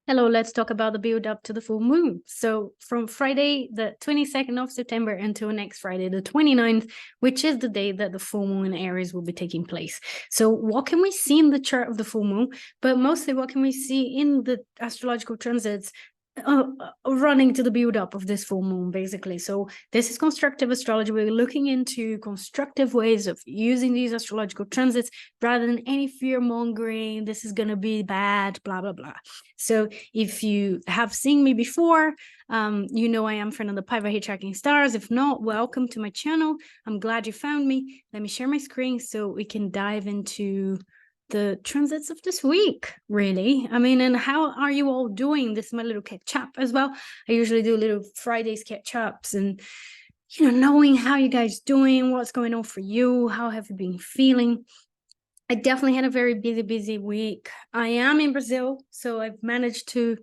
Hello, let's talk about the build up to the full moon. So from Friday, the 22nd of September until next Friday, the 29th, which is the day that the full moon in Aries will be taking place. So what can we see in the chart of the full moon? But mostly what can we see in the astrological transits running to the build up of this full moon, basically. So this is constructive astrology. We're looking into constructive ways of using these astrological transits rather than any fear mongering. This is going to be bad, blah, blah, blah. So if you have seen me before, you know I am Fernanda Paiva here tracking stars. If not, welcome to my channel. I'm glad you found me. Let me share my screen so we can dive into the transits of this week, really. I mean, and how are you all doing? This is my little catch up as well. I usually do little Fridays catch ups and, you know, knowing how you guys doing, what's going on for you, how have you been feeling? I definitely had a very busy week. I am in Brazil, so I've managed to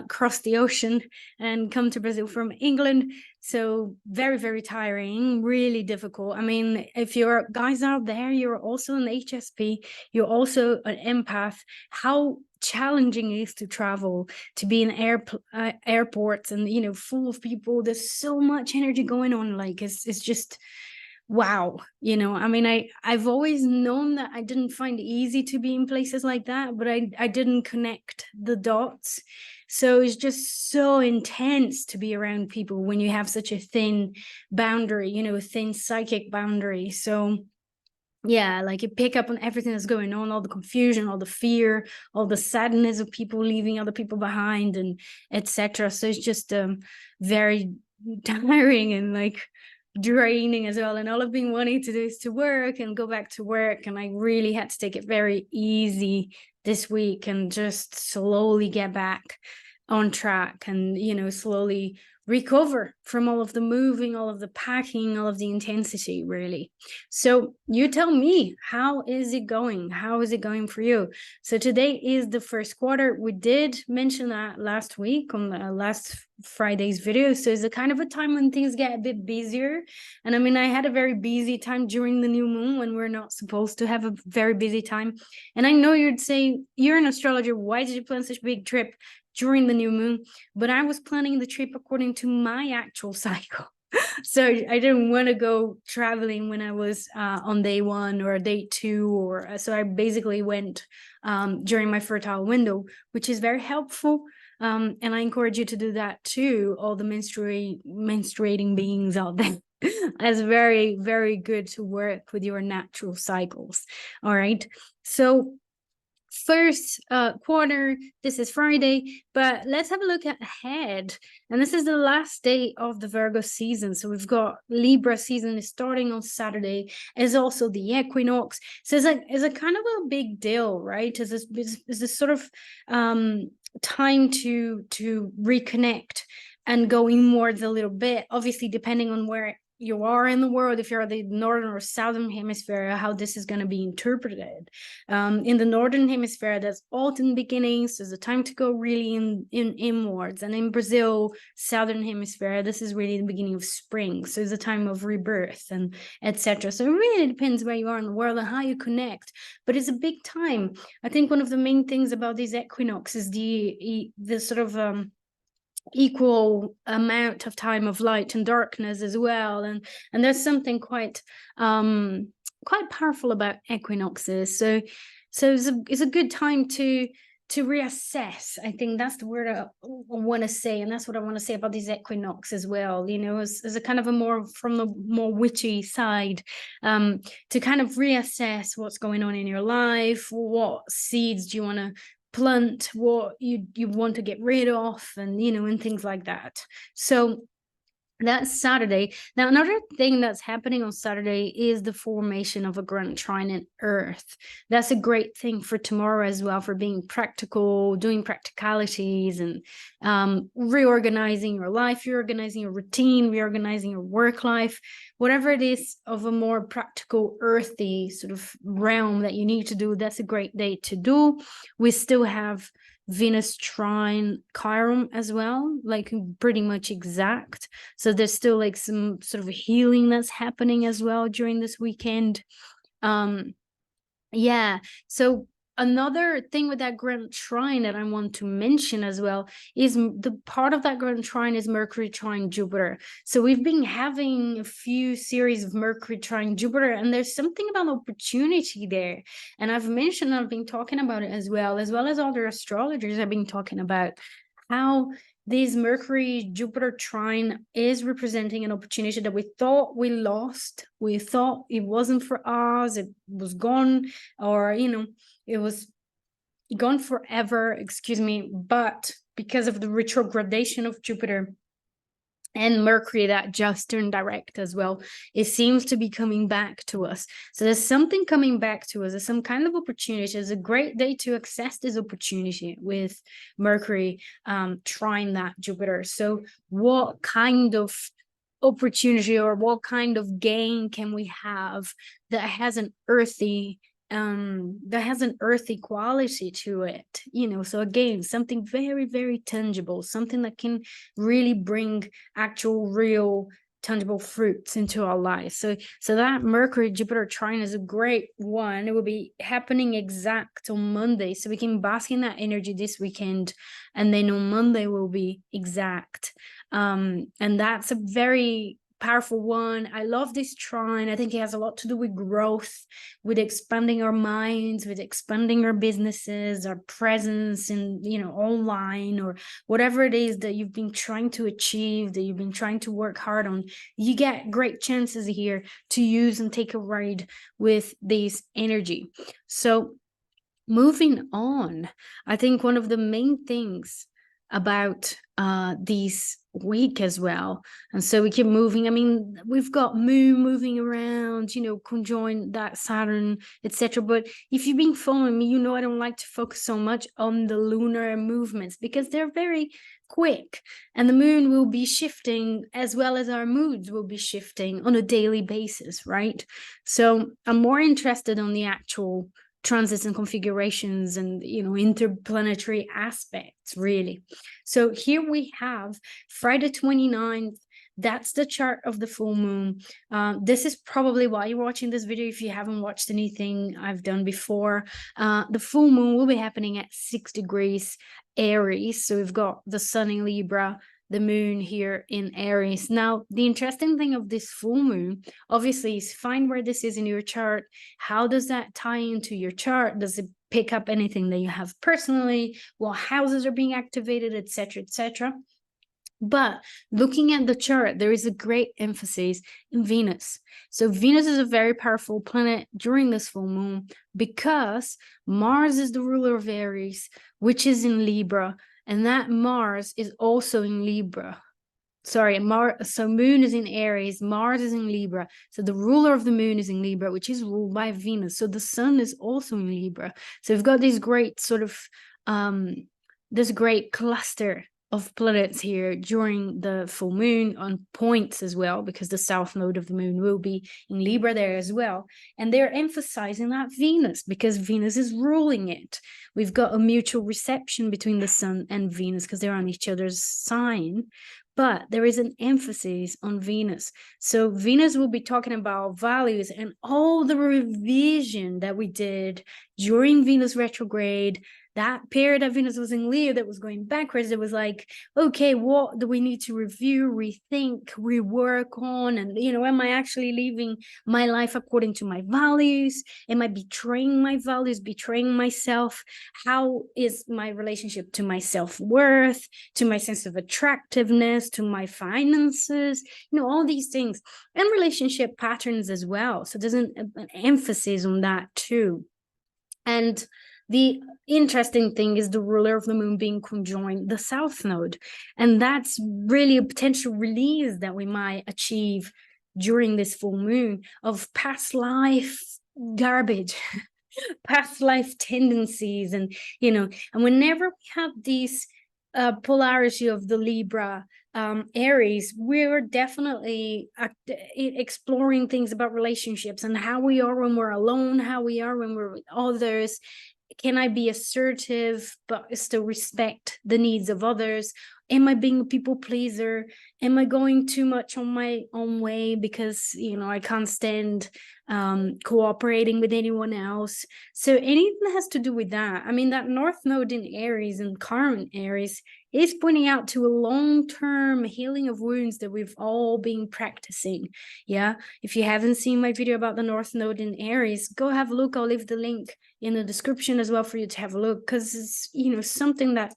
cross the ocean and come to Brazil from England. So very tiring, really difficult. I mean, if you're guys out there, you're also an HSP, you're also an empath, how challenging it is to travel, to be in airports and, you know, full of people. There's so much energy going on. Like it's just wow. You know, I mean, I've always known that I didn't find it easy to be in places like that, but I didn't connect the dots. So it's just so intense to be around people when you have such a thin boundary, you know, a thin psychic boundary. So yeah, like you pick up on everything that's going on, all the confusion, all the fear, all the sadness of people leaving other people behind, and etc. So it's just very tiring and like draining as well. And all I've been wanting to do is to work and go back to work, and I really had to take it very easy this week and just slowly get back on track and, you know, slowly recover from all of the moving, all of the packing, all of the intensity, really. So you tell me, how is it going? How is it going for you? So today is the first quarter. We did mention that last week on the last Friday's video. So it's a kind of a time when things get a bit busier. And I mean, I had a very busy time during the new moon when we're not supposed to have a very busy time. And I know you'd say, you're an astrologer, why did you plan such a big trip during the new moon? But I was planning the trip according to my actual cycle. So I didn't want to go traveling when I was on day one or day two, or so I basically went during my fertile window, which is very helpful. And I encourage you to do that too, all the menstruating beings out there. It's very good to work with your natural cycles. All right. So first quarter, this is Friday, but let's have a look ahead. And this is the last day of the Virgo season. So we've got Libra season is starting on Saturday. It's also the equinox. So it's a kind of a big deal, right? It's this sort of time to reconnect and go inwards a little bit, obviously depending on where you are in the world, if you're at the northern or southern hemisphere, how this is going to be interpreted. In the northern hemisphere, that's autumn beginnings, so it's a time to go really in inwards. And in Brazil, southern hemisphere, this is really the beginning of spring, so it's a time of rebirth and etc. So it really depends where you are in the world and how you connect, but it's a big time. I think one of the main things about these equinoxes is the sort of equal amount of time of light and darkness as well, and there's something quite powerful about equinoxes. So it's a good time to reassess. I think that's the word I want to say, and that's what I want to say about these equinox as well, you know, as a kind of a more from the more witchy side, to kind of reassess what's going on in your life, what seeds do you want to plant, what you want to get rid of, and, you know, and things like that. So that's Saturday. Now, another thing that's happening on Saturday is the formation of a Grand Trine in Earth. That's a great thing for tomorrow as well, for being practical, doing practicalities, and reorganizing your life, reorganizing your routine, reorganizing your work life, whatever it is of a more practical, earthy sort of realm that you need to do. That's a great day to do. We still have Venus trine Chiron as well, like pretty much exact. So there's still like some sort of healing that's happening as well during this weekend. Yeah, so another thing with that Grand Trine that I want to mention as well is the part of that Grand Trine is Mercury trine Jupiter. So we've been having a few series of Mercury trine Jupiter, and there's something about opportunity there. And I've been talking about it as well as other astrologers have been talking about how this Mercury Jupiter trine is representing an opportunity that we thought we lost. We thought it wasn't for us, it was gone, or, it was gone forever, excuse me, but because of the retrogradation of Jupiter and Mercury that just turned direct as well, it seems to be coming back to us. So there's something coming back to us. There's some kind of opportunity. It's a great day to access this opportunity with Mercury trine that Jupiter. So what kind of opportunity or what kind of gain can we have that has an earthy quality to it, so again, something very, very tangible, something that can really bring actual real tangible fruits into our lives. So that Mercury Jupiter trine is a great one. It will be happening exact on Monday, so we can bask in that energy this weekend, and then on Monday will be exact. And that's a very powerful one. I love this trine. I think it has a lot to do with growth, with expanding our minds, with expanding our businesses, our presence in, online, or whatever it is that you've been trying to achieve, that you've been trying to work hard on. You get great chances here to use and take a ride with this energy. So moving on, I think one of the main things about this week as well, and so we keep moving. I mean, we've got moon moving around, conjoined that Saturn, etc. But if you've been following me, I don't like to focus so much on the lunar movements because they're very quick, and the moon will be shifting as well as our moods will be shifting on a daily basis, right? So I'm more interested on the actual transits and configurations and interplanetary aspects, really. So here we have Friday 29th. That's the chart of the full moon. This is probably why you're watching this video if you haven't watched anything I've done before. The full moon will be happening at 6 degrees Aries. So we've got the sun in Libra, the moon here in Aries. Now, the interesting thing of this full moon, obviously, is find where this is in your chart. How does that tie into your chart? Does it pick up anything that you have personally? What houses are being activated, etc., etc.? But looking at the chart, there is a great emphasis in Venus. So Venus is a very powerful planet during this full moon because Mars is the ruler of Aries, which is in Libra. And that Mars is also in Libra. Sorry, so moon is in Aries, Mars is in Libra. So the ruler of the moon is in Libra, which is ruled by Venus. So the sun is also in Libra. So we've got this great sort of, this great cluster of planets here during the full moon on points as well, because the south node of the moon will be in Libra there as well. And they're emphasizing that Venus because Venus is ruling it. We've got a mutual reception between the sun and Venus because they're on each other's sign, but there is an emphasis on Venus. So Venus will be talking about values and all the revision that we did during Venus retrograde. That period that Venus was in Leo that was going backwards, it was like, okay, what do we need to review, rethink, rework on? And, am I actually living my life according to my values? Am I betraying my values, betraying myself? How is my relationship to my self-worth, to my sense of attractiveness, to my finances? All these things. And relationship patterns as well. So there's an emphasis on that too. And the interesting thing is the ruler of the moon being conjoined the south node. And that's really a potential release that we might achieve during this full moon of past life garbage, past life tendencies. And, and whenever we have these polarity of the Libra Aries, we're definitely exploring things about relationships and how we are when we're alone, how we are when we're with others. Can I be assertive but still respect the needs of others? Am I being a people pleaser? Am I going too much on my own way because, I can't stand cooperating with anyone else. So anything that has to do with that, I mean, that North Node in Aries and current Aries is pointing out to a long-term healing of wounds that we've all been practicing. Yeah, if you haven't seen my video about the North Node in Aries, go have a look. I'll leave the link in the description as well for you to have a look, because it's, you know, something that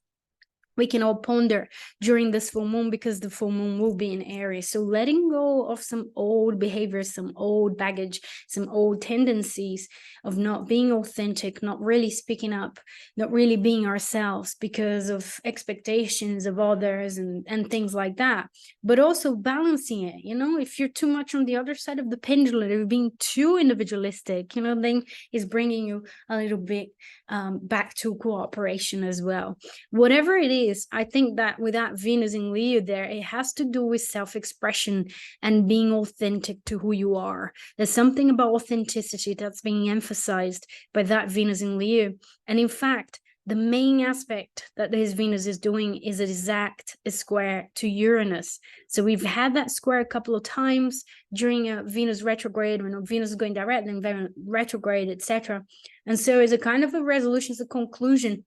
we can all ponder during this full moon, because the full moon will be in Aries. So letting go of some old behaviors, some old baggage, some old tendencies of not being authentic, not really speaking up, not really being ourselves because of expectations of others and things like that. But also balancing it, you know, if you're too much on the other side of the pendulum, if you're being too individualistic, you know, then is bringing you a little bit back to cooperation as well. Whatever it is, I think that with that Venus in Leo there, it has to do with self-expression and being authentic to who you are. There's something about authenticity that's being emphasized by that Venus in Leo. And in fact, the main aspect that this Venus is doing is an exact square to Uranus. So we've had that square a couple of times during a Venus retrograde, when Venus is going direct and then retrograde, etc. And so it's a kind of a resolution, it's a conclusion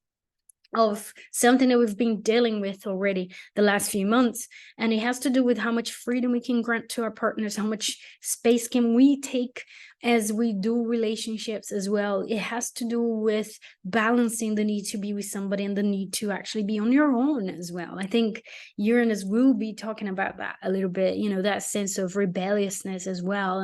of something that we've been dealing with already the last few months. And it has to do with how much freedom we can grant to our partners, how much space can we take as we do relationships as well. It has to do with balancing the need to be with somebody and the need to actually be on your own as well. I think Uranus will be talking about that a little bit, you know, that sense of rebelliousness as well,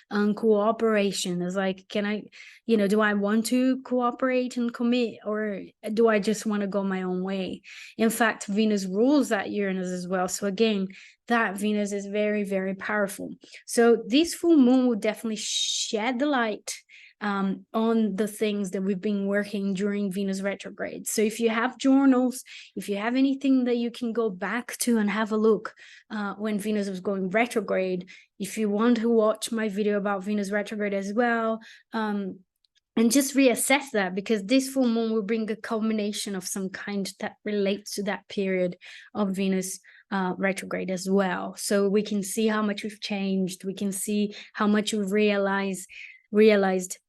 and cooperation is like, can I, you know, do I want to cooperate and commit, or do I just want to go my own way? In fact, Venus rules that Uranus as well. So again, that Venus is very, very powerful. So this full moon will definitely shed the light on the things that we've been working during Venus retrograde. So if you have journals, if you have anything that you can go back to and have a look when Venus was going retrograde, if you want to watch my video about Venus retrograde as well, and just reassess that, because this full moon will bring a culmination of some kind that relates to that period of Venus retrograde as well. So we can see how much we've changed. We can see how much we've realized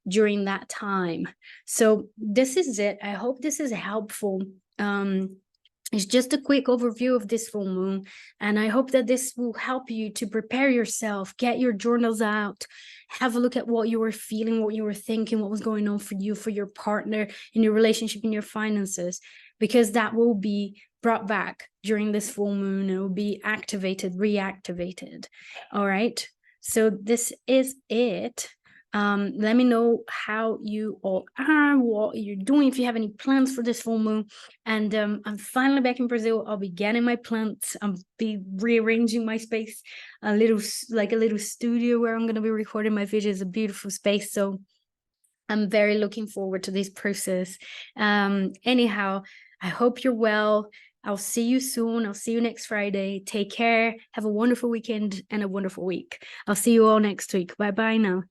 during that time. So this is it. I hope this is helpful. It's just a quick overview of this full moon, and I hope that this will help you to prepare yourself, get your journals out, have a look at what you were feeling, what you were thinking, what was going on for you, for your partner, in your relationship, in your finances, because that will be brought back during this full moon. It will be activated, reactivated. All right. So this is it. Let me know how you all are, what you're doing, if you have any plans for this full moon. And I'm finally back in Brazil. I'll be getting my plants. I'll be rearranging my space, a little studio where I'm going to be recording my videos. A beautiful space. So I'm very looking forward to this process. Anyhow, I hope you're well. I'll see you soon. I'll see you next Friday. Take care. Have a wonderful weekend and a wonderful week. I'll see you all next week. Bye-bye now.